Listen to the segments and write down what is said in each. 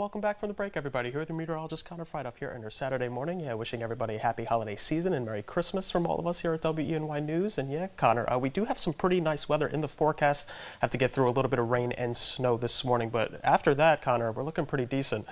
welcome back from the break, everybody. Here with the meteorologist Connor Friedhoff here on your Saturday morning. Yeah, wishing everybody a happy holiday season and Merry Christmas from all of us here at WENY News. And yeah, Connor, we do have some pretty nice weather in the forecast. Have to get through a little bit of rain and snow this morning, but after that, Connor, we're looking pretty decent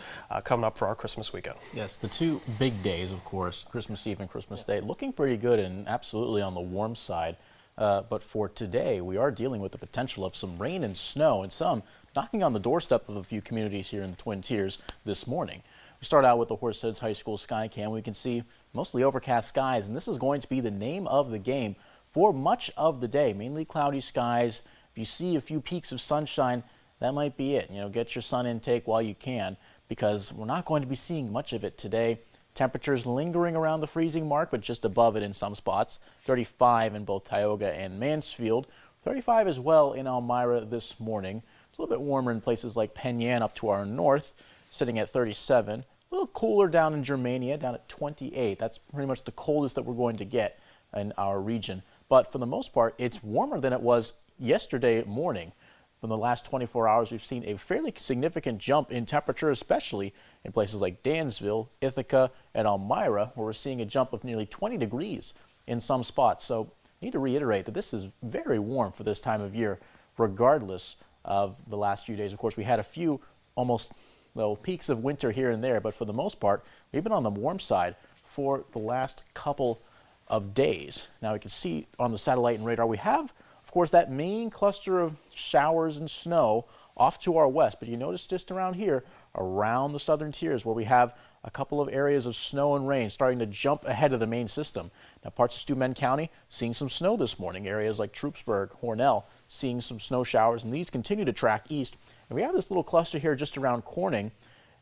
coming up for our Christmas weekend. Yes, the two big days, of course, Christmas Eve and Christmas Day, looking pretty good and absolutely on the warm side. But for today, we are dealing with the potential of some rain and snow, and some knocking on the doorstep of a few communities here in the Twin Tiers this morning. We start out with the Horseheads High School sky cam. We can see mostly overcast skies, and this is going to be the name of the game for much of the day. Mainly cloudy skies. If you see a few peaks of sunshine, that might be it. Get your sun intake while you can, because we're not going to be seeing much of it today. Temperatures lingering around the freezing mark, but just above it in some spots. 35 in both Tioga and Mansfield. 35 as well in Elmira this morning. It's a little bit warmer in places like Penn Yan up to our north, sitting at 37. A little cooler down in Germania, down at 28. That's pretty much the coldest that we're going to get in our region. But for the most part, it's warmer than it was yesterday morning. In the last 24 hours, we've seen a fairly significant jump in temperature, especially in places like Dansville, Ithaca, and Elmira, where we're seeing a jump of nearly 20 degrees in some spots. So I need to reiterate that this is very warm for this time of year, regardless of the last few days. Of course, we had a few almost peaks of winter here and there, but for the most part, we've been on the warm side for the last couple of days. Now we can see on the satellite and radar, we have, of course, that main cluster of showers and snow off to our west, but you notice just around here, around the southern tiers, where we have a couple of areas of snow and rain starting to jump ahead of the main system. Now, parts of Steuben County seeing some snow this morning. Areas like Troopsburg, Hornell seeing some snow showers, and these continue to track east. And we have this little cluster here just around Corning,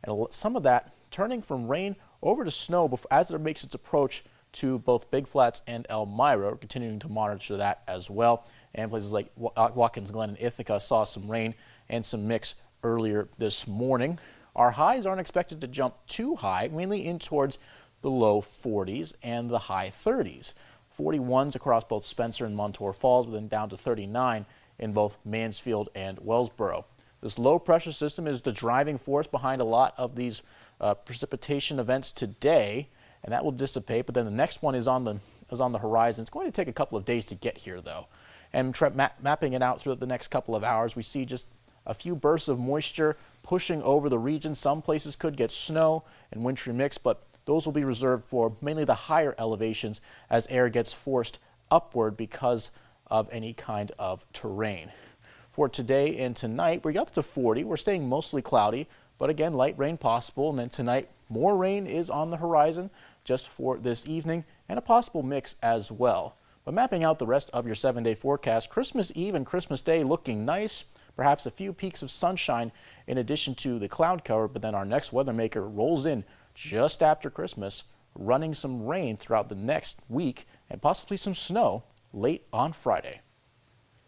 and some of that turning from rain over to snow as it makes its approach to both Big Flats and Elmira. We're continuing to monitor that as well. And places like Watkins Glen and Ithaca saw some rain and some mix earlier this morning. Our highs aren't expected to jump too high, mainly in towards the low 40s and the high 30s. 41s across both Spencer and Montour Falls, but then down to 39 in both Mansfield and Wellsboro. This low pressure system is the driving force behind a lot of these precipitation events today, and that will dissipate. But then the next one is on the horizon. It's going to take a couple of days to get here, though. And mapping it out throughout the next couple of hours, we see just a few bursts of moisture pushing over the region. Some places could get snow and wintry mix, but those will be reserved for mainly the higher elevations as air gets forced upward because of any kind of terrain. For today and tonight, we're up to 40. We're staying mostly cloudy, but again, light rain possible. And then tonight, more rain is on the horizon just for this evening, and a possible mix as well. But mapping out the rest of your 7-day forecast, Christmas Eve and Christmas Day looking nice. Perhaps a few peaks of sunshine in addition to the cloud cover, but then our next weather maker rolls in just after Christmas, running some rain throughout the next week and possibly some snow late on Friday.